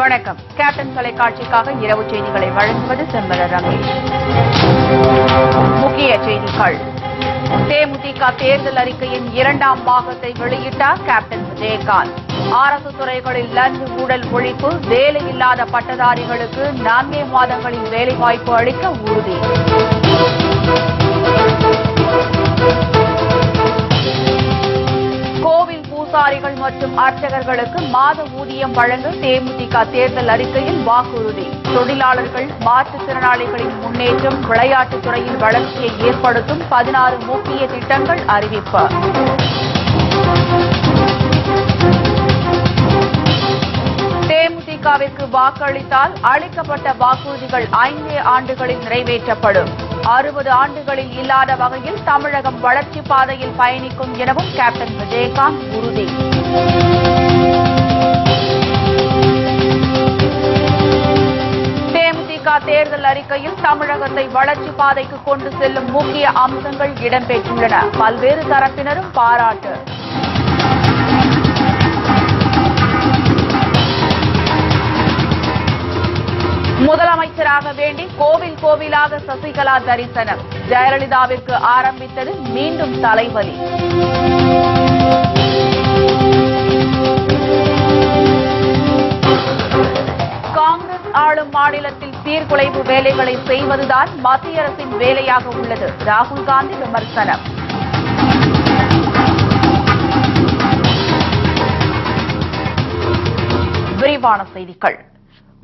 வணக்கம். கேப்டன் தொலைக்காட்சிக்காக இரவு செய்திகளை வழங்குவது செம்பல ரமேஷ். முக்கிய செய்திகள். தேமுதிக தேர்தல் அறிக்கையின் 2ஆம் பாகத்தை வெளியிட்டார் கேப்டன் விஜயகாந்த். அரசு துறைகளில் லஞ்ச ஊழல் ஒழிப்பு, வேலையில்லாத பட்டதாரிகளுக்கு 4 மாதங்களில் வேலைவாய்ப்பு அளிக்க உறுதி. கோவில் பூசாரிகள் மற்றும் அர்ச்சகர்களுக்கு மாத ஊதியம் வழங்க தேமுதிக தேர்தல் அறிக்கையில் வாக்குறுதி. தொழிலாளர்கள், மாற்றுத்திறனாளிகளின் முன்னேற்றம், விளையாட்டுத் துறையில் வளர்ச்சியை ஏற்படுத்தும் 16 முக்கிய திட்டங்கள் அறிவிப்பு. தேமுதிகவிற்கு வாக்களித்தால் அளிக்கப்பட்ட வாக்குறுதிகள் 5 ஆண்டுகளில் நிறைவேற்றப்படும். 60 ஆண்டுகளில் இல்லாத வகையில் தமிழகம் வளர்ச்சி பாதையில் பயணிக்கும் எனவும் கேப்டன் விஜயகாந்த் உறுதி. தேமுதிக தேர்தல் அறிக்கையில் தமிழகத்தை வளர்ச்சி பாதைக்கு கொண்டு செல்லும் முக்கிய அம்சங்கள் இடம்பெற்றுள்ளன. பல்வேறு தரப்பினரும் பாராட்டு. முதலமைச்சராக வேண்டி கோவில் கோவிலாக சசிகலா தரிசனம். ஜெயலலிதாவிற்கு ஆரம்பித்தது மீண்டும் தலைவலி. காங்கிரஸ் ஆளும் மாநிலத்தில் சீர்குலைவு வேலைகளை செய்வதுதான் மத்திய அரசின் வேலையாக உள்ளது. ராகுல் காந்தி விமர்சனம். விரிவான செய்திகள்.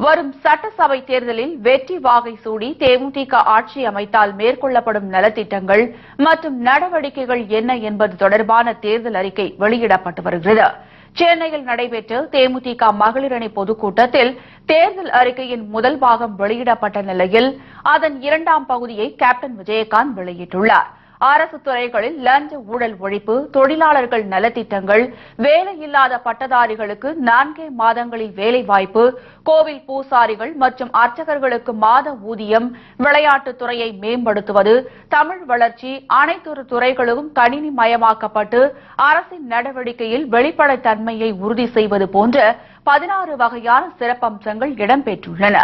வரும் சட்டசபை தேர்தலில் வெற்றி வாகை சூடி தேமுதிக ஆட்சி அமைத்தால் மேற்கொள்ளப்படும் நலத்திட்டங்கள் மற்றும் நடவடிக்கைகள் என்ன என்பது தொடர்பான தேர்தல் அறிக்கை வெளியிடப்பட்டு வருகிறது. சென்னையில் நடைபெற்ற தேமுதிக மகளிர் அணி பொதுக்கூட்டத்தில் தேர்தல் அறிக்கையின் முதல் பாகம் வெளியிடப்பட்ட நிலையில் அதன் 2ஆம் பகுதியை கேப்டன் விஜயகாந்த் வெளியிட்டுள்ளார். அரசு துறைகளில் லஞ்ச ஊழல் ஒழிப்பு, தொழிலாளர்கள் நலத்திட்டங்கள், வேலையில்லாத பட்டதாரிகளுக்கு 4 மாதங்களில் வேலைவாய்ப்பு, கோவில் பூசாரிகள் மற்றும் அர்ச்சகர்களுக்கு மாத ஊதியம், விளையாட்டுத் துறையை மேம்படுத்துவது, தமிழ் வளர்ச்சி, அனைத்து துறைகளும் கணினிமயமாக்கப்பட்டு அரசின் நடவடிக்கையில் வெளிப்படைத்தன்மையை உறுதி செய்வது போன்ற 16 வகையான சிறப்பம்சங்கள் இடம்பெற்றுள்ளன.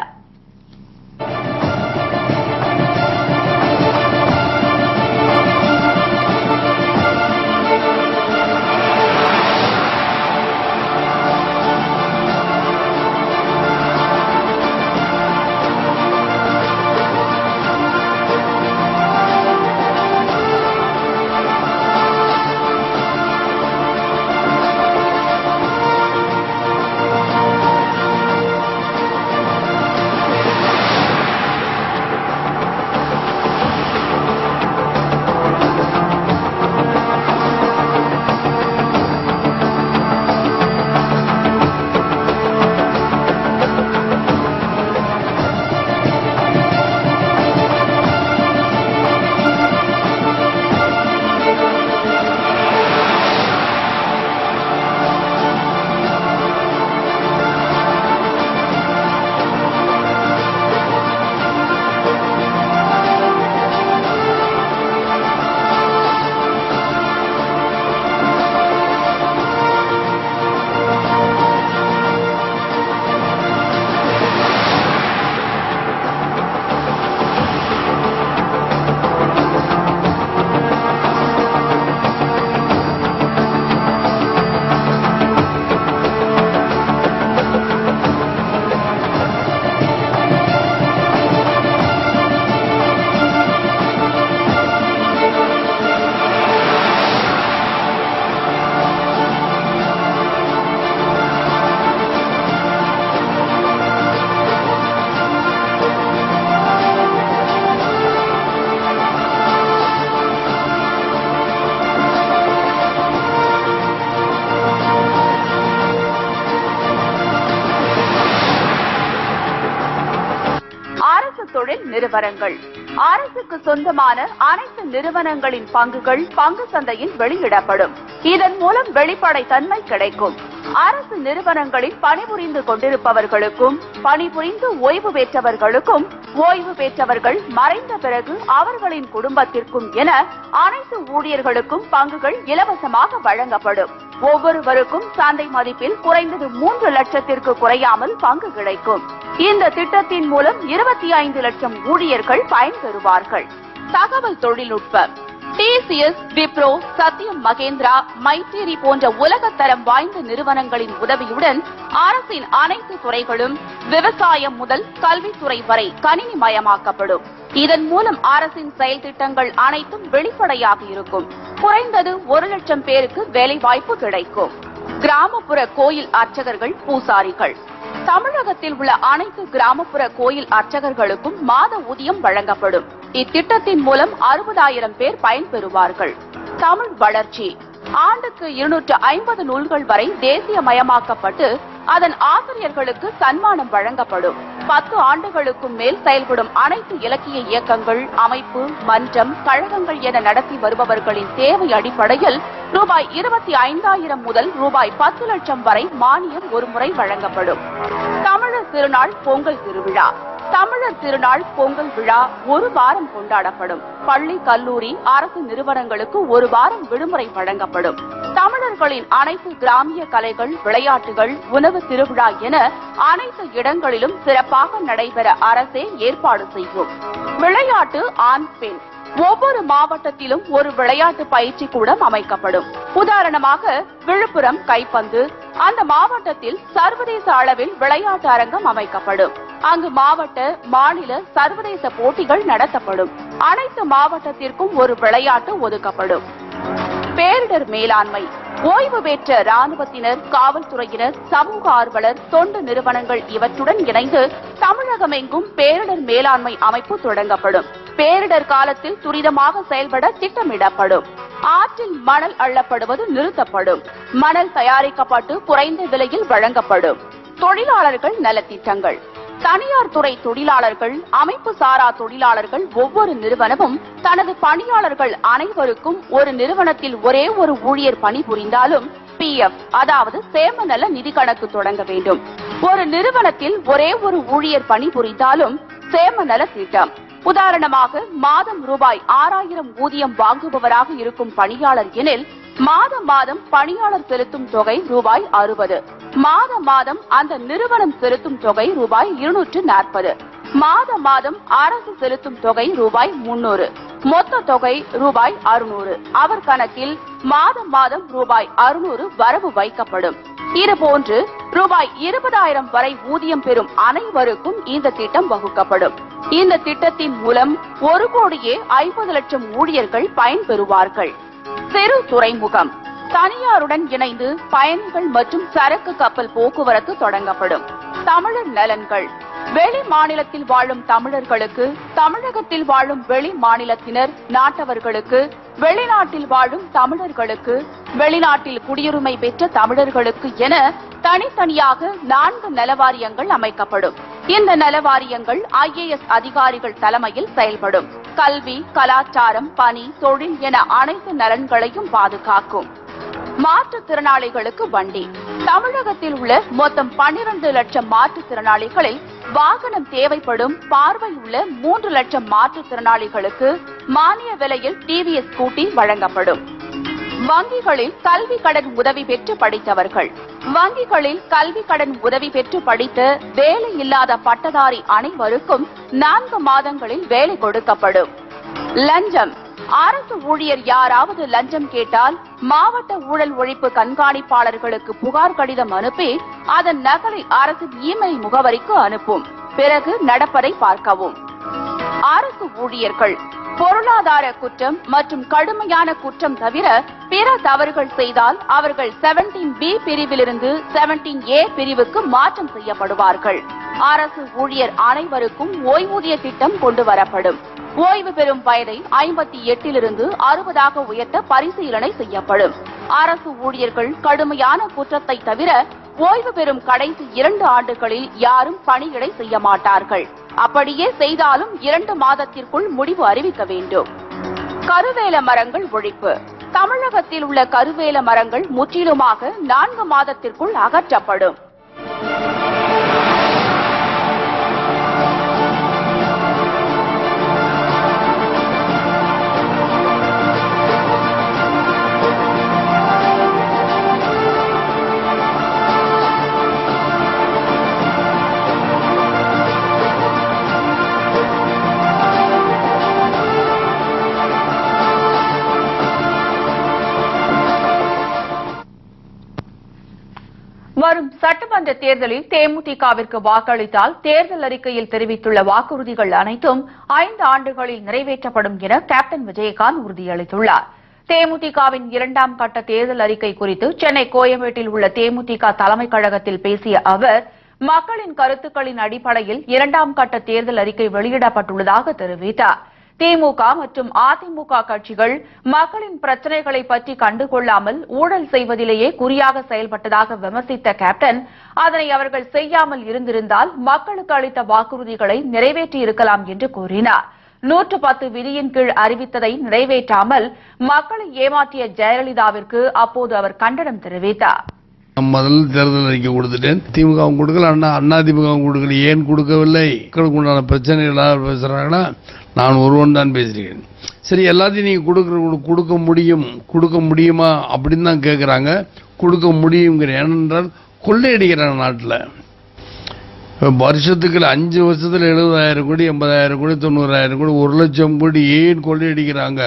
தொழில் நிறுவனங்கள். அரசுக்கு சொந்தமான அனைத்து நிறுவனங்களின் பங்குகள் பங்கு சந்தையில் வெளியிடப்படும். இதன் மூலம் வெளிப்படைத்தன்மை கிடைக்கும். அரசு நிறுவனங்களில் பணிபுரிந்து கொண்டிருப்பவர்களுக்கும் பணிபுரிந்து ஓய்வு பெற்றவர்களுக்கும் ஓய்வு பெற்றவர்கள் மறைந்த பிறகு அவர்களின் குடும்பத்திற்கும் என அனைத்து ஊழியர்களுக்கும் பங்குகள் இலவசமாக வழங்கப்படும். ஒவ்வொருவருக்கும் சந்தை மதிப்பில் குறைந்தது 3 லட்சத்திற்கு குறையாமல் பங்கு கிடைக்கும். இந்த திட்டத்தின் மூலம் 25 லட்சம் ஊழியர்கள் பயன்பெறுவார்கள். தகவல் தொழில்நுட்பம் டிசிஎஸ், விப்ரோ, சத்யம் மகேந்திரா, மைத்ரேரி போன்ற உலகத்தரம் வாய்ந்த நிறுவனங்களின் உதவியுடன் அரசின் அனைத்து துறைகளும் விவசாயம் முதல் கல்வித்துறை வரை கணினிமயமாக்கப்படும். இதன் மூலம் அரசின் செயல் திட்டங்கள் அனைத்தும் வெளிப்படையாக இருக்கும். குறைந்தது 1 லட்சம் பேருக்கு வேலைவாய்ப்பு கிடைக்கும். கிராமப்புற கோயில் அர்ச்சகர்கள், பூசாரிகள் தமிழகத்தில் உள்ள அனைத்து கிராமப்புற கோயில் அர்ச்சகர்களுக்கும் மாத ஊதியம் வழங்கப்படும். இத்திட்டத்தின் மூலம் 60,000 பேர் பயன்பெறுவார்கள். தமிழ் வளர்ச்சி ஆண்டுக்கு 250 நூல்கள் வரை தேசியமயமாக்கப்பட்டு அதன் ஆசிரியர்களுக்கு சன்மானம் வழங்கப்படும். 10 ஆண்டுகளுக்கும் மேல் செயல்படும் அனைத்து இலக்கிய இயக்கங்கள், அமைப்பு, மன்றம், கழகங்கள் என நடத்தி வருபவர்களின் தேவை அடிப்படையில் ரூபாய் 25,000 முதல் ரூபாய் 10 லட்சம் வரை மானியம் ஒருமுறை வழங்கப்படும். தமிழர் திருநாள் பொங்கல் திருவிழா தமிழர் திருநாள் பொங்கல் விழா 1 வாரம் கொண்டாடப்படும். பள்ளி, கல்லூரி, அரசு நிறுவனங்களுக்கு 1 வாரம் விடுமுறை வழங்கப்படும். தமிழர்களின் அனைத்து கிராமிய கலைகள், விளையாட்டுகள், உணவு திருவிழா என அனைத்து இடங்களிலும் சிறப்பாக நடைபெற அரசே ஏற்பாடு செய்யும். விளையாட்டு ஆண், பெண் ஒவ்வொரு மாவட்டத்திலும் ஒரு விளையாட்டு பயிற்சி கூடம் அமைக்கப்படும். உதாரணமாக விழுப்புரம் கைப்பந்து, அந்த மாவட்டத்தில் சர்வதேச அளவில் விளையாட்டு அரங்கம் அமைக்கப்படும். அங்கு மாவட்ட, மாநில, சர்வதேச போட்டிகள் நடத்தப்படும். அனைத்து மாவட்டத்திற்கும் ஒரு விளையாட்டு ஒதுக்கப்படும். பேரிடர் மேலாண்மை ஓய்வு பெற்ற ராணுவத்தினர், காவல்துறையினர், சமூக ஆர்வலர், தொண்டு நிறுவனங்கள் இவற்றுடன் இணைந்து தமிழகமெங்கும் பேரிடர் மேலாண்மை அமைப்பு தொடங்கப்படும். பேரிடர் காலத்தில் துரிதமாக செயல்பட திட்டமிடப்படும். ஆற்றில் மணல் அள்ளப்படுவது நிறுத்தப்படும். மணல் தயாரிக்கப்பட்டு குறைந்த விலையில் வழங்கப்படும். தொழிலாளர்கள் நலத்திட்டங்கள் தனியார் துறை தொழிலாளர்கள், அமைப்பு சாரா தொழிலாளர்கள் ஒவ்வொரு நிறுவனமும் தனது பணியாளர்கள் அனைவருக்கும் ஒரு நிறுவனத்தில் ஒரே ஒரு ஊழியர் பணிபுரிந்தாலும் PF அதாவது சேம நல நிதி கணக்கு தொடங்க வேண்டும். ஒரு நிறுவனத்தில் ஒரே ஒரு ஊழியர் பணிபுரிந்தாலும் சேம நல திட்டம். உதாரணமாக மாதம் ரூபாய் 6,000 ஊதியம் வாங்குபவராக இருக்கும் பணியாளர் எனில் மாதம் பணியாளர் செலுத்தும் தொகை ரூபாய் 60. மாதம் அந்த நிறுவனம் செலுத்தும் தொகை ரூபாய் 240. மாதம் அரசு செலுத்தும் தொகை ரூபாய் 300. மொத்த தொகை ரூபாய் 600. அவர் கணக்கில் மாதம் ரூபாய் 600 வரவு வைக்கப்படும். இதுபோன்று ரூபாய் 20,000 வரை ஊதியம் பெறும் அனைவருக்கும் இந்த திட்டம் வகுக்கப்படும். இந்த திட்டத்தின் மூலம் 1,50,00,000 லட்சம் ஊழியர்கள் பயன்பெறுவார்கள். சிறு துறைமுகம் தனியாருடன் இணைந்து பயணிகள் மற்றும் சரக்கு கப்பல் போக்குவரத்து தொடங்கப்படும். தமிழர் நலன்கள் வெளி மாநிலத்தில் வாழும் தமிழர்களுக்கு, தமிழகத்தில் வாழும் வெளி மாநிலத்தினர், நாட்டவர்களுக்கு, வெளிநாட்டில் வாழும் தமிழர்களுக்கு, வெளிநாட்டில் குடியுரிமை பெற்ற தமிழர்களுக்கு என தனித்தனியாக 4 நலவாரியங்கள் அமைக்கப்படும். இந்த நலவாரியங்கள் IAS அதிகாரிகள் தலைமையில் செயல்படும். கல்வி, கலாச்சாரம், பணி, தொழில் என அனைத்து நலன்களையும் பாதுகாக்கும். மாற்றுத்திறனாளிகளுக்கு வண்டி தமிழகத்தில் உள்ள மொத்தம் 12 லட்சம் மாற்றுத்திறனாளிகளில் வாகனம் தேவைப்படும் பார்வை உள்ள 3 லட்சம் மாற்றுத்திறனாளிகளுக்கு மானிய விலையில் TVS ஸ்கூட்டி வழங்கப்படும். வங்கிகளில் கல்வி கடன் உதவி பெற்று படித்தவர்கள் வங்கிகளில் கல்வி கடன் உதவி பெற்று படித்த வேலை இல்லாத பட்டதாரி அனைவருக்கும் 4 மாதங்களில் வேலை கொடுக்கப்படும். லஞ்சம் அரசு ஊழியர் யாராவது லஞ்சம் கேட்டால் மாவட்ட ஊழல் ஒழிப்பு கண்காணிப்பாளர்களுக்கு புகார் கடிதம் அனுப்பி அதன் நகலை அரசின் இமெயில் முகவரிக்கு அனுப்பும். பிறகு நடப்பதை பார்க்கவும். அரசு ஊழியர்கள் பொருளாதார குற்றம் மற்றும் கடுமையான குற்றம் தவிர பிற தவறுகள் செய்தால் அவர்கள் 17B பிரிவிலிருந்து 17A பிரிவுக்கு மாற்றம் செய்யப்படுவார்கள். அரசு ஊழியர் அனைவருக்கும் ஓய்வூதிய திட்டம் கொண்டு வரப்படும். ஓய்வு பெறும் வயதை 58லிருந்து 60ஆக உயர்த்த பரிசீலனை செய்யப்படும். அரசு ஊழியர்கள் கடுமையான குற்றத்தை தவிர ஓய்வு பெறும் கடைசி 2 ஆண்டுகளில் யாரும் பணியிடை செய்ய மாட்டார்கள். அப்படியே செய்தாலும் 2 மாதத்திற்குள் முடிவு அறிவிக்க வேண்டும். கருவேல மரங்கள் ஒழிப்பு தமிழகத்தில் உள்ள கருவேல மரங்கள் முற்றிலுமாக 4 மாதத்திற்குள் அகற்றப்படும். வரும் சட்டமன்ற தேர்தலில் தேமுதிகவிற்கு வாக்களித்தால் தேர்தல் அறிக்கையில் தெரிவித்துள்ள வாக்குறுதிகள் அனைத்தும் 5 ஆண்டுகளில் நிறைவேற்றப்படும் என கேப்டன் விஜயகாந்த் உறுதியளித்துள்ளார். தேமுதிகவின் 2ஆம் கட்ட தேர்தல் அறிக்கை குறித்து சென்னை கோயம்பேட்டில் உள்ள தேமுதிக தலைமைக் கழகத்தில் பேசிய அவர், மக்களின் கருத்துக்களின் அடிப்படையில் 2ஆம் கட்ட தேர்தல் அறிக்கை வெளியிடப்பட்டுள்ளதாக தெரிவித்தார். திமுக மற்றும் அதிமுக கட்சிகள் மக்களின் பிரச்சினைகளை பற்றி கண்டுகொள்ளாமல் ஊழல் செய்வதிலேயே குறியாக செயல்பட்டதாக விமர்சித்த கேப்டன், அதனை அவர்கள் செய்யாமல் இருந்திருந்தால் மக்களுக்கு அளித்த வாக்குறுதிகளை நிறைவேற்றியிருக்கலாம் என்று கூறினார். 110 விதியின் கீழ் அறிவித்ததை நிறைவேற்றாமல் மக்களை ஏமாற்றிய ஜெயலலிதாவிற்கு அப்போது அவர் கண்டனம் தெரிவித்தார். முதல் தேர்தல் அறிக்கை கொடுத்துட்டேன். திமுகவும் கொடுக்கல, அண்ணா திமுகவும் கொடுக்கல. ஏன் கொடுக்கவில்லை? மக்களுக்கு உண்டான பிரச்சனைகளாக பேசுறாங்கன்னா நான் ஒருவன் தான் பேசுகிறேன். சரி, எல்லாத்தையும் நீங்க கொடுக்க முடியுமா அப்படின்னு தான் கேட்குறாங்க. கொடுக்க முடியுங்கிற ஏனென்றால் கொள்ளையடிக்கிறாங்க நாட்டில். வருஷத்துக்கு 5 வருஷத்துல 70,000 கோடி, 80,000 கோடி, 90,000 கோடி, 1 லட்சம் கோடி ஏன் கொள்ளையடிக்கிறாங்க?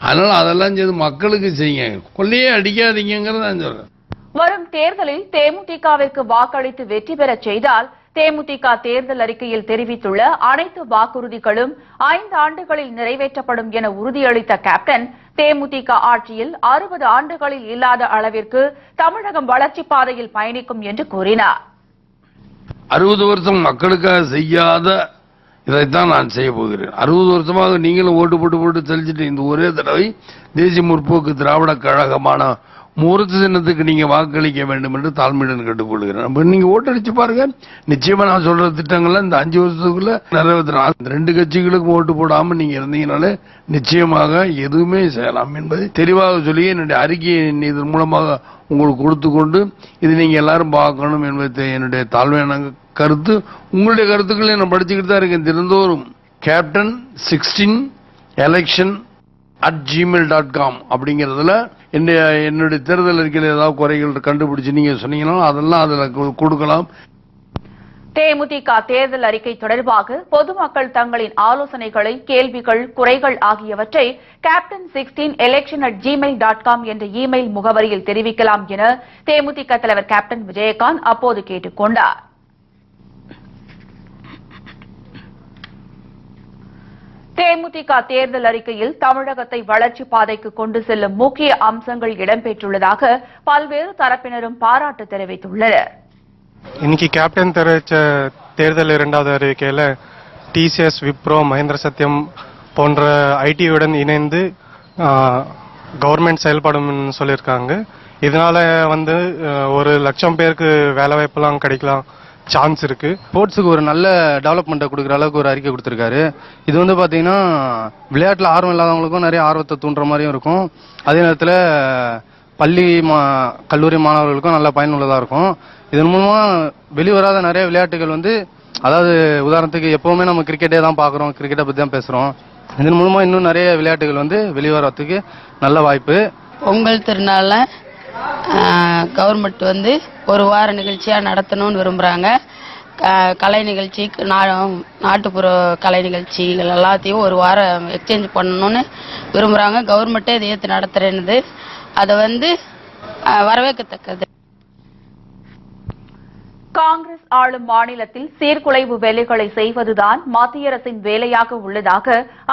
அதனால அதெல்லாம் செய்து மக்களுக்கு செய்யுங்க, கொள்ளையே அடிக்காதீங்கிறத நான் சொல்றேன். வரும் தேர்தலில் தேமுதிகவிற்கு வாக்களித்து வெற்றி பெறச் செய்தால் தேமுதிக தேர்தல் அறிக்கையில் தெரிவித்துள்ள அனைத்து வாக்குறுதிகளும் 5 ஆண்டுகளில் நிறைவேற்றப்படும் என உறுதியளித்த கேப்டன், தேமுதிக ஆட்சியில் 60 ஆண்டுகளில் இல்லாத அளவிற்கு தமிழகம் வளர்ச்சிப் பாதையில் பயணிக்கும் என்று கூறினார். 60 வருஷம் மக்களுக்காக செய்யாத இதைத்தான் நான் செய்ய போகிறேன். 60 வருஷமாக நீங்களும் ஓட்டு போட்டு தெளிச்சுட்டு இந்த ஒரே தடவை தேசிய முற்போக்கு திராவிட கழகமான மூர்த்தி சின்னத்துக்கு நீங்க வாக்களிக்க வேண்டும் என்று தாழ்மையுடன் கேட்டுக்கொள்கிறேன். நீங்க ஓட்டடிச்சு பாருங்க, நிச்சயமா நான் சொல்ற திட்டங்கள்ல இந்த 5 வருஷத்துக்குள்ள நிறைவேற்றலாம். 2 கட்சிகளுக்கும் ஓட்டு போடாம நீங்க இருந்தீங்கனாலே நிச்சயமாக எதுவுமே செய்யலாம் என்பதை தெளிவாக சொல்லி என்னுடைய அறிக்கையை இதன் மூலமாக உங்களுக்கு கொடுத்து கொண்டு இது நீங்க எல்லாரும் பார்க்கணும் என்பதை என்னுடைய தாழ்மையான கருத்து. உங்களுடைய கருத்துக்களை நான் படிச்சுக்கிட்டு தான் இருக்கேன் தினந்தோறும். captain16 election@gmail.com அப்படிங்கிறதுல என்னுடைய தேர்தல் அறிக்கையில் ஏதாவது குறைகள் கண்டுபிடிச்சு நீங்க சொன்னீங்கன்னா அதெல்லாம் அதுல கொடுக்கலாம். தேமுதிக தேர்தல் அறிக்கை தொடர்பாக பொதுமக்கள் தங்களின் ஆலோசனைகளை, கேள்விகள், குறைகள் ஆகியவற்றை captain16 election@gmail.com என்ற இமெயில் முகவரியில் தெரிவிக்கலாம் என தேமுதிக தலைவர் கேப்டன் விஜயகாந்த் அப்போது கேட்டுக் கொண்டார். தேமுதிக தேர்தல் அறிக்கையில் தமிழகத்தை வளர்ச்சிப் பாதைக்கு கொண்டு செல்லும் முக்கிய அம்சங்கள் இடம்பெற்றுள்ளதாக பல்வேறு தரப்பினரும் பாராட்டு தெரிவித்துள்ளனர். இன்னைக்கு கேப்டன் தெரிவித்த தேர்தல் 2வது அறிக்கையில டிசிஎஸ், விப்ரோ, மஹேந்திர சத்தியம் போன்ற ஐடியுடன் இணைந்து கவர்மெண்ட் செயல்படும் சொல்லியிருக்காங்க. இதனால 1 லட்சம் பேருக்கு வேலை வாய்ப்பெல்லாம் கிடைக்கலாம் சான்ஸ் இருக்கு. ஸ்போர்ட்ஸுக்கு ஒரு நல்ல டெவலப்மெண்ட்டை கொடுக்குற அளவுக்கு ஒரு அறிக்கை கொடுத்துருக்காரு. இது பாத்தீங்கன்னா விளையாட்டுல ஆர்வம் இல்லாதவங்களுக்கும் நிறைய ஆர்வத்தை தூண்டுற மாதிரியும் இருக்கும். அதே நேரத்தில் பள்ளி கல்லூரி மாணவர்களுக்கும் நல்ல பயனுள்ளதா இருக்கும். இதன் மூலமா வெளிவராத நிறைய விளையாட்டுகள் அதாவது உதாரணத்துக்கு எப்பவுமே நம்ம கிரிக்கெட்டே தான் பாக்குறோம், கிரிக்கெட்டை பத்தி தான் பேசுறோம். இதன் மூலமா இன்னும் நிறைய விளையாட்டுகள் வெளிவரத்துக்கு நல்ல வாய்ப்பு. பொங்கல் திருநாள்ல கவர்மெண்ட் ஒரு வார நிகழ்ச்சியா நடத்தணும்னு விரும்புறாங்க. கலை நிகழ்ச்சி, நாட்டுப்புற கலை நிகழ்ச்சிகள் எல்லாத்தையும் ஒரு வாரம் எக்ஸ்சேஞ்ச் பண்ணணும்னு விரும்புறாங்க. கவர்மெண்ட்டே இதை ஏற்று நடத்துறேன்னு அதை வரவேற்கத்தக்கது. காங்கிரஸ் ஆளும் மாநிலத்தில் சீர்குலைவு வேலைகளை செய்வதுதான் மத்திய அரசின் வேலையாக உள்ளதாக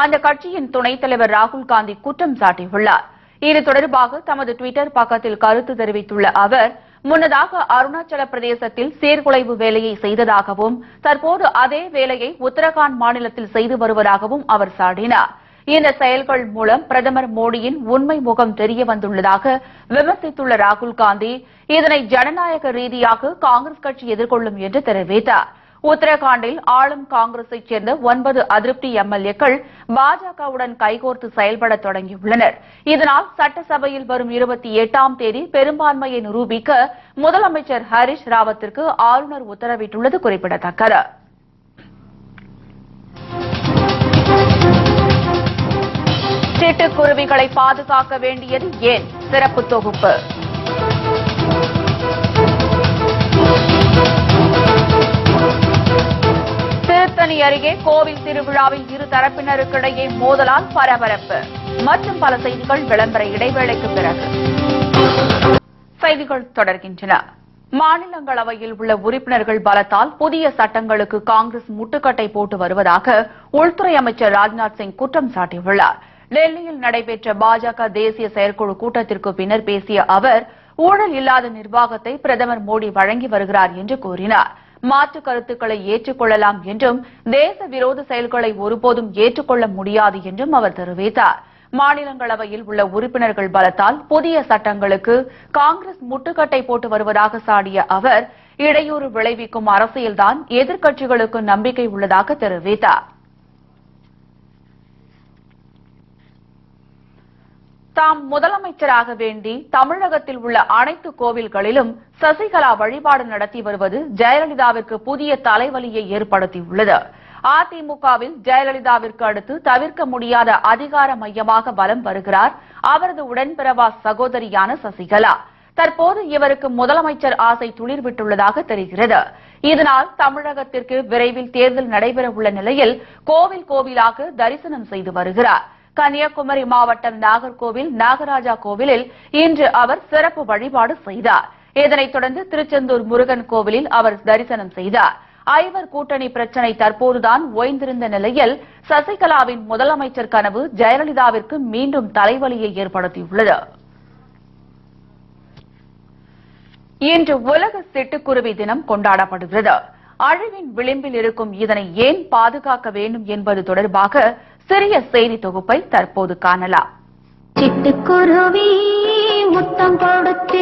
அந்த கட்சியின் துணைத் தலைவர் ராகுல் காந்தி குற்றம் சாட்டியுள்ளார். இது தொடர்பாக தமது டுவிட்டர் பக்கத்தில் கருத்து தெரிவித்துள்ள அவர், முன்னதாக அருணாச்சல பிரதேசத்தில் சீர்குலைவு வேலையை செய்ததாகவும் தற்போது அதே வேலையை உத்தரகாண்ட் மாநிலத்தில் செய்து வருவதாகவும் அவர் சாடினார். இந்த செயல்கள் மூலம் பிரதமர் மோடியின் உண்மை முகம் தெரிய வந்துள்ளதாக விமர்சித்துள்ள ராகுல் காந்தி, இதனை ஜனநாயக ரீதியாக காங்கிரஸ் கட்சி எதிர்கொள்ளும் என்று தெரிவித்தார். உத்தரகாண்டில் ஆளும் காங்கிரஸைச் சேர்ந்த 9 அதிருப்தி எம்எல்ஏக்கள் பாஜகவுடன் கைகோர்த்து செயல்பட தொடங்கியுள்ளனர். இதனால் சட்டசபையில் வரும் 28ஆம் தேதி பெரும்பான்மையை நிரூபிக்க முதலமைச்சர் ஹரிஷ் ராவத்திற்கு ஆளுநர் உத்தரவிட்டுள்ளது குறிப்பிடத்தக்கது. சிட்டுக்குருவிகளை பாதுகாக்க வேண்டியது ஏன்? சிறப்பு தொகுப்பு. திருத்தணி அருகே கோவில் திருவிழாவில் இரு தரப்பினருக்கிடையே மோதலால் பரபரப்பு. மற்றும் பல செய்திகள் விளம்பர இடைவேளைக்கு பிறகு. செய்திகள் தொடர்கின்றன. மாநிலங்களவையில் உள்ள உறுப்பினர்கள் பலத்தால் புதிய சட்டங்களுக்கு காங்கிரஸ் முட்டுக்கட்டை போட்டு வருவதாக உள்துறை அமைச்சர் ராஜ்நாத் சிங் குற்றம் சாட்டியுள்ளார். டெல்லியில் நடைபெற்ற பாஜக தேசிய செயற்குழு கூட்டத்திற்கு பின்னர் பேசிய அவர், ஊழல் இல்லாத நிர்வாகத்தை பிரதமர் மோடி வழங்கி வருகிறார் என்று கூறினார். மாற்று கருத்துக்களை ஏற்றுக்கொள்ளலாம் என்றும் தேச விரோத செயல்களை ஒருபோதும் ஏற்றுக்கொள்ள முடியாது என்றும் அவர் தெரிவித்தார். மாநிலங்களவையில் உள்ள உறுப்பினர்கள் பலத்தால் புதிய சட்டங்களுக்கு காங்கிரஸ் முட்டுக்கட்டை போட்டு வருவதாக சாடிய அவர், இடையூறு விளைவிக்கும் அரசியல்தான் எதிர்க்கட்சிகளுக்கு நம்பிக்கை உள்ளதாக தெரிவித்தார். தாம் முதலமைச்சராக வேண்டி தமிழகத்தில் உள்ள அனைத்து கோவில்களிலும் சசிகலா வழிபாடு நடத்தி வருவது ஜெயலலிதாவிற்கு புதிய தலைவலியை ஏற்படுத்தியுள்ளது. அதிமுகவில் ஜெயலலிதாவிற்கு அடுத்து தவிர்க்க முடியாத அதிகார மையமாக வலம் வருகிறார் அவரது உடன்பிறவா சகோதரியான சசிகலா. தற்போது இவருக்கு முதலமைச்சர் ஆசை துளிர்விட்டுள்ளதாக தெரிகிறது. இதனால் தமிழகத்திற்கு விரைவில் தேர்தல் நடைபெற உள்ள நிலையில் கோவில் கோவிலாக தரிசனம் செய்து வருகிறார். கன்னியாகுமரி மாவட்டம் நாகர்கோவில் நாகராஜா கோவிலில் இன்று அவர் சிறப்பு வழிபாடு செய்தார். இதனைத் தொடர்ந்து திருச்செந்தூர் முருகன் கோவிலில் அவர் தரிசனம் செய்தார். ஐவர் கூட்டணி பிரச்சினை தற்போதுதான் ஓய்ந்திருந்த நிலையில் சசிகலாவின் முதலமைச்சர் கனவு ஜெயலலிதாவிற்கு மீண்டும் தலைவலியை ஏற்படுத்தியுள்ளது. இன்று உலக சிட்டுக்குருவி தினம் கொண்டாடப்படுகிறது. அழிவின் விளிம்பில் இருக்கும் இதனை ஏன் பாதுகாக்க வேண்டும் என்பது தொடர்பாக சிறிய செய்தி தொகுப்பை தற்போது காணலாம். சிட்டுக்குருவி முத்தம் கொடுத்து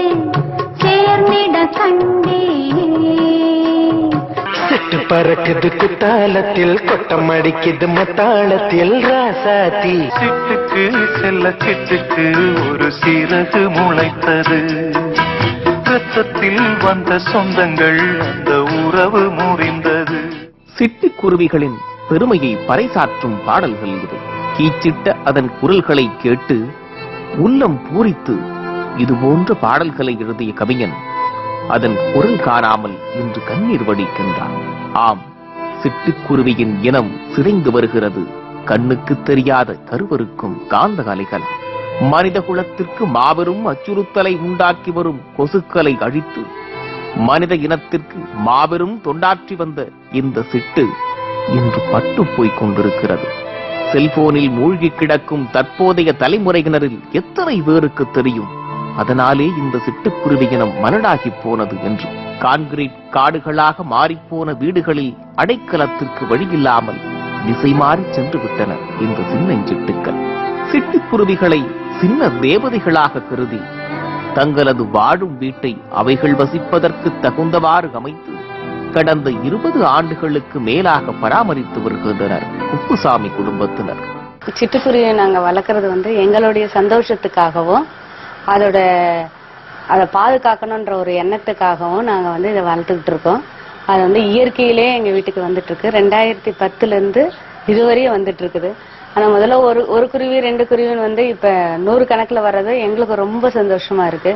சேர்ந்திட கண்டே, சிட்டு பறக்குது குத்தாலத்தில், கொட்டம் அடிக்குது மத்தாளத்தில் ராசாத்தி. சிட்டுக்கு செல்ல சிட்டுக்கு ஒரு சிறகு முளைத்தது, ரத்தத்தில் வந்த சொந்தங்கள் அந்த உறவு முறிந்தது. சிட்டுக்குருவிகளின் பெருமையை பறைசாற்றும் பாடல்கள் இது. கீச்சிட்ட அதன் குரல்களை கேட்டு உள்ளம் பூரித்து இதுபோன்ற பாடல்களை எழுதிய கவிஞன் அதன் குரல் காணாமல் இன்று கண்ணீர் வடிக்கின்றான். ஆம், சிட்டுக்குருவியின் இனம் சிதைந்து வருகிறது. கண்ணுக்கு தெரியாத கருவருக்கும் காந்த அலைகள் மனித குலத்திற்கு மாபெரும் அச்சுறுத்தலை உண்டாக்கி வரும் கொசுக்களை அழித்து மனித இனத்திற்கு மாபெரும் தொண்டாற்றி வந்த இந்த சிட்டு இன்று பட்டு போய்க் கொண்டிருக்கிறது. செல்போனில் மூழ்கி கிடக்கும் தற்போதைய தலைமுறையினரில் எத்தனை பேருக்கு தெரியும் அதனாலே இந்த சிட்டுக்குருவி இனம் மலடாகி போனது என்று? கான்கிரீட் காடுகளாக மாறிப்போன வீடுகளில் அடைக்கலத்திற்கு வழியில்லாமல் திசை மாறி சென்று விட்டன இந்த சின்னஞ்சிட்டுக்கள். சிட்டுக்குருவிகளை சின்ன தேவதைகளாக கருதி தங்களது வாழும் வீட்டை அவைகள் வசிப்பதற்கு தகுந்தவாறு அமைத்து கடந்த 20 ஆண்டுகளுக்கு மேலாக பராமரித்து வருகின்றனர் குப்புசாமி குடும்பத்தினர். சிட்டுக்குருவியை நாங்க வளர்க்கறது எங்களுடைய சந்தோஷத்துக்காகவும் அதை பாதுகாக்கணும்ன்ற ஒரு எண்ணத்துக்காகவும் நாங்க இதை வளர்த்துக்கிட்டு இருக்கோம். அது இயற்கையிலே எங்க வீட்டுக்கு வந்துட்டு இருக்கு. 2010ல இருந்து இதுவரையும் வந்துட்டு இருக்குது. ஆனா முதல்ல ஒரு குருவி 2 குருவின்னு இப்ப 100 கணக்குல வர்றது எங்களுக்கு ரொம்ப சந்தோஷமா இருக்கு.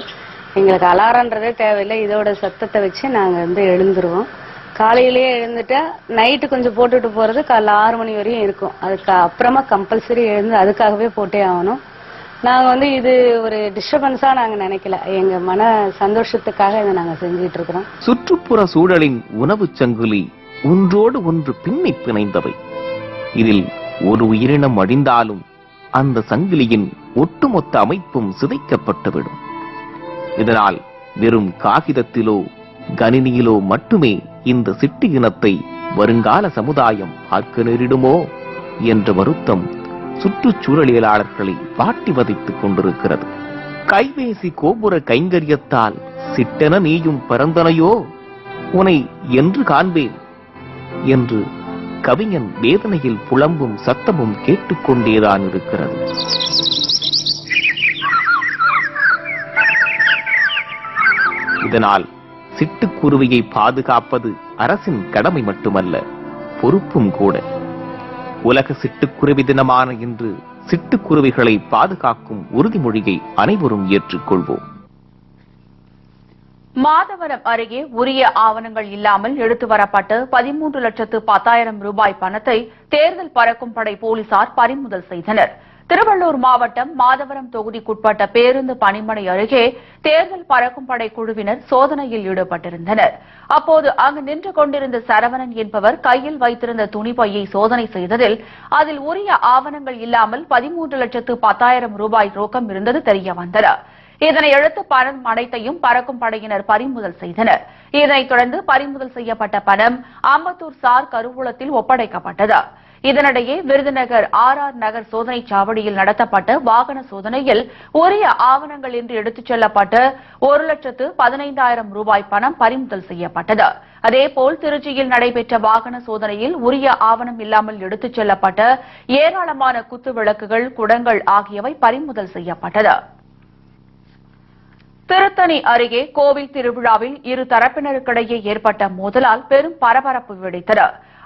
எங்களுக்கு அலாரன்றதே தேவையில்லை. இதோட சத்தத்தை வச்சு நாங்க எழுந்துருவோம். காலையிலேயே எழுந்துட்டா நைட்டு கொஞ்சம் போட்டுட்டு போறது காலைல 6 மணி வரையும் இருக்கும். அதுக்கு அப்புறமா கம்பல்சரி எழுந்து அதுக்காகவே போட்டே ஆகணும். நாங்க இது ஒரு டிஸ்டர்பன்ஸா நாங்க நினைக்கல. எங்க மன சந்தோஷத்துக்காக இதை நாங்க செஞ்சுட்டு இருக்கிறோம். சுற்றுப்புற சூழலின் உணவு சங்கிலி ஒன்றோடு ஒன்று பின்னி பிணைந்தவை. இதில் ஒரு உயிரினம் அழிந்தாலும் அந்த சங்கிலியின் ஒட்டுமொத்த அமைப்பும் சிதைக்கப்பட்டுவிடும். இதனால் வெறும் காகிதத்திலோ கணினியிலோ மட்டுமே இந்த சிட்டு இனத்தை வருங்கால சமுதாயம் பார்க்க நேரிடுமோ என்ற வருத்தம் சுற்றுச்சூழலியலாளர்களை வாட்டி வதைத்துக் கொண்டிருக்கிறது. கைபேசி கோபுர கைங்கரியத்தால் சிட்டென நீயும் பிறந்தனையோ, உனை என்று காண்பேன் என்று கவிஞன் வேதனையில் புலம்பும் சத்தமும் கேட்டுக்கொண்டேதான் இருக்கிறது. இதனால் சிட்டுக்குருவியை பாதுகாப்பது அரசின் கடமை மட்டுமல்ல, பொறுப்பும் கூட. உலக சிட்டுக்குருவி தினமான இன்று சிட்டுக்குருவிகளை பாதுகாக்கும் உறுதிமொழியை அனைவரும் ஏற்றுக்கொள்வோம். மாதவரம் அருகே உரிய ஆவணங்கள் இல்லாமல் எடுத்து வரப்பட்ட 13,10,000 ரூபாய் பணத்தை தேர்தல் பறக்கும் படை போலீசார் பறிமுதல் செய்தனர். திருவள்ளூர் மாவட்டம் மாதவரம் தொகுதிக்குட்பட்ட பேருந்து பணிமனை அருகே தேர்தல் பறக்கும் படை குழுவினர் சோதனையில் ஈடுபட்டிருந்தனர். அப்போது அங்கு நின்று கொண்டிருந்த சரவணன் என்பவர் கையில் வைத்திருந்த துணிப்பையை சோதனை செய்ததில் அதில் உரிய ஆவணங்கள் இல்லாமல் 13,10,000 ரூபாய் ரொக்கம் இருந்தது தெரியவந்தது. இதனையடுத்து பணம் அனைத்தையும் பறக்கும் படையினர் பறிமுதல் செய்தனர். இதனைத் தொடர்ந்து பறிமுதல் செய்யப்பட்ட பணம் அம்பத்தூர் சார் கருவூலத்தில் ஒப்படைக்கப்பட்டது. இதனிடையே விருதுநகர் RR நகர் சோதனைச் சாவடியில் நடத்தப்பட்ட வாகன சோதனையில் உரிய ஆவணங்கள் இன்றி எடுத்துச் செல்லப்பட்ட 1,15,000 ரூபாய் பணம் பறிமுதல் செய்யப்பட்டது. அதேபோல் திருச்சியில் நடைபெற்ற வாகன சோதனையில் உரிய ஆவணம் இல்லாமல் எடுத்துச் செல்லப்பட்ட ஏராளமான குத்து விளக்குகள், குடங்கள் ஆகியவை பறிமுதல் செய்யப்பட்டது. திருத்தணி அருகே கோவில் திருவிழாவில் இரு தரப்பினருக்கிடையே ஏற்பட்ட மோதலால் பெரும் பரபரப்பு வெடித்தது.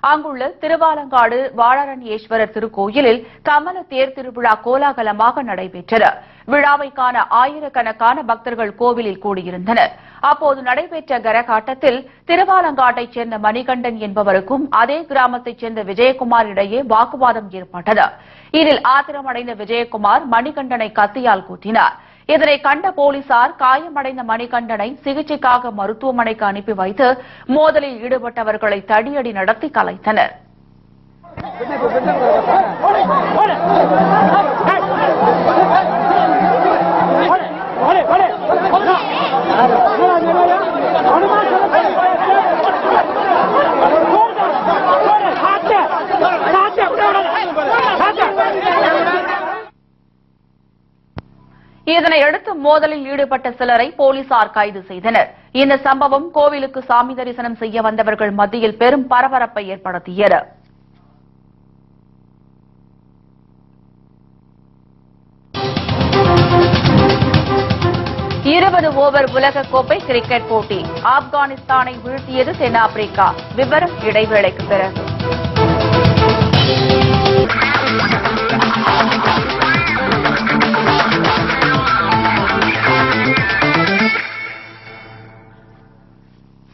அங்குள்ள திருவாலங்காடு வாழரண்யேஸ்வரர் திருக்கோயிலில் கமல தேர் திருவிழா கோலாகலமாக நடைபெற்றது. விழாவை காண ஆயிரக்கணக்கான பக்தர்கள் கோவிலில் கூடியிருந்தனர். அப்போது நடைபெற்ற கரகாட்டத்தில் திருவாலங்காட்டைச் சேர்ந்த மணிகண்டன் என்பவருக்கும் அதே கிராமத்தைச் சேர்ந்த விஜயகுமார் இடையே வாக்குவாதம் ஏற்பட்டது. இதில் ஆத்திரமடைந்த விஜயகுமார் மணிகண்டனை கத்தியால் குத்தினார். இதனை கண்ட போலீசார் காயமடைந்த மணிகண்டனை சிகிச்சைக்காக மருத்துவமனைக்கு அனுப்பி வைத்து மோதலில் ஈடுபட்டவர்களை தடியடி நடத்தி கலைத்தனர். இதனையடுத்து மோதலில் ஈடுபட்ட சிலரை போலீசார் கைது செய்தனர். இந்த சம்பவம் கோவிலுக்கு சாமி தரிசனம் செய்ய வந்தவர்கள் மத்தியில் பெரும் பரபரப்பை ஏற்படுத்தியது. ஓவர் உலகக்கோப்பை கிரிக்கெட் போட்டி ஆப்கானிஸ்தானை வீழ்த்தியது தென்னாப்பிரிக்கா. விவரம் இடைவேளைக்கு பிறகு.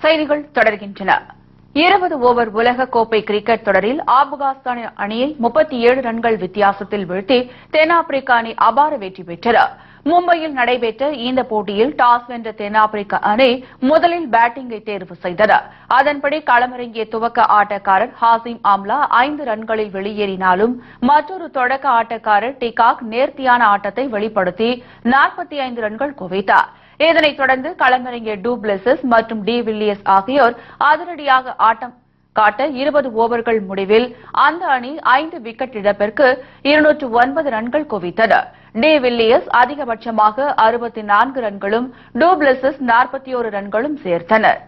செய்திகள் தொடர்கின்றன. 20 ஓவர் உலகக்கோப்பை கிரிக்கெட் தொடரில் ஆப்கானிஸ்தான் அணியை 37 ரன்கள் வித்தியாசத்தில் வீழ்த்தி தென்னாப்பிரிக்க அணி அபார வெற்றி பெற்றது. மும்பையில் நடைபெற்ற இந்த போட்டியில் டாஸ் வென்ற தென்னாப்பிரிக்க அணி முதலில் பேட்டிங்கை தேர்வு செய்தது. அதன்படி களமிறங்கிய துவக்க ஆட்டக்காரர் ஹாசிம் ஆம்லா 5 ரன்களில் வெளியேறினாலும் மற்றொரு தொடக்க ஆட்டக்காரர் டிகாக் நேர்த்தியான ஆட்டத்தை வெளிப்படுத்தி 45 ரன்கள் குவித்தார். இதனைத் தொடர்ந்து களமிறங்கிய டு பிளெசிஸ் மற்றும் டி வில்லியர்ஸ் ஆகியோர் அதிரடியாக ஆட்டம் காட்ட 20 ஓவர்கள் முடிவில் அந்த அணி 5 விக்கெட் இழப்பிற்கு 209 ரன்கள் குவித்தது. டி வில்லியர்ஸ் அதிகபட்சமாக 64 ரன்களும் டு பிளெசிஸ் 41 ரன்களும் சேர்த்தனர்.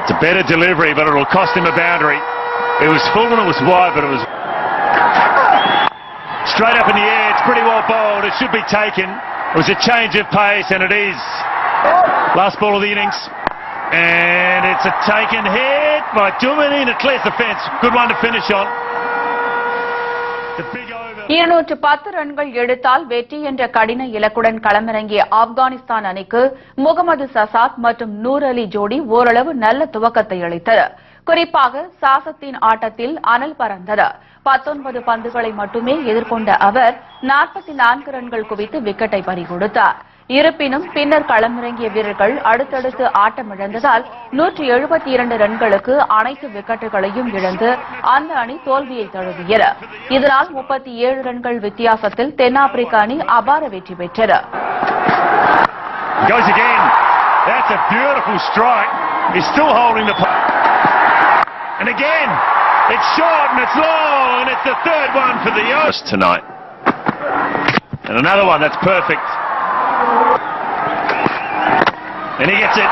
It's a better delivery, but it'll cost him a boundary. It was full and it was wide, but it was straight up in the air. It's pretty well bowled. It should be taken. It was a change of pace, and it is. Last ball of the innings. And it's a taken hit by Duminy, and it clears the fence. Good one to finish on. The big over. 210 ரன்கள் எடுத்தால் வெற்றி என்ற கடின இலக்குடன் களமிறங்கிய ஆப்கானிஸ்தான் அணிக்கு முகமது சசாத் மற்றும் நூர் அலி ஜோடி ஓரளவு நல்ல துவக்கத்தை அளித்தது. குறிப்பாக சாசத்தின் ஆட்டத்தில் அனல் பறந்தது. 19 பந்துகளை மட்டுமே எதிர்கொண்ட அவர் 44 ரன்கள் குவித்து விக்கெட்டை பறிகொடுத்தார். இருப்பினும் பின்னர் களமிறங்கிய வீரர்கள் அடுத்தடுத்து ஆட்டமிழந்ததால் 172 ரன்களுக்கு அனைத்து விக்கெட்டுகளையும் இழந்து அந்த அணி தோல்வியை தழுவியது. இதனால் 37 ரன்கள் வித்தியாசத்தில் தென்னாப்பிரிக்க அணி அபார வெற்றி பெற்றது. And again, it's short and it's long, and it's the third one for the Yost tonight. And another one that's perfect. And he gets it.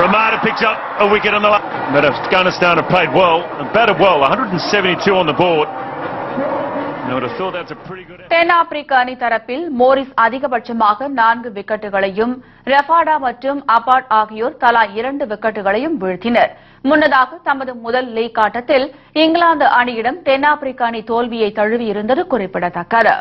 Ramada picks up a wicket on the left. But Afghanistan have played well and batted well. 172 on the board. I would have thought that's a pretty good... தென்னாப்பிரிக்க அணி தரப்பில் Morris அதிகபட்சமாக 4 விக்கெட்டுகளையும் ரஃபாடா மற்றும் about ஆகியோர் தலா 2 விக்கெட்டுகளையும் வீழ்த்தினர். முன்னதாக தமது முதல் லீக் ஆட்டத்தில் இங்கிலாந்து அணியிடம் தென்னாப்பிரிக்க அணி தோல்வியை தழுவியிருந்தது குறிப்பிடத்தக்கது.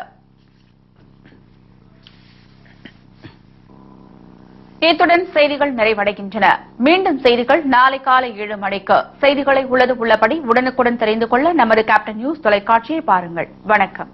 இத்துடன் செய்திகள் நிறைவடைகின்றன. மீண்டும் செய்திகள் நாளை காலை 7 மணிக்கு. செய்திகளை உள்ளது உள்ளபடி உடனுக்குடன் தெரிந்து கொள்ள நமது கேப்டன் நியூஸ் தொலைக்காட்சியை பாருங்கள். வணக்கம்.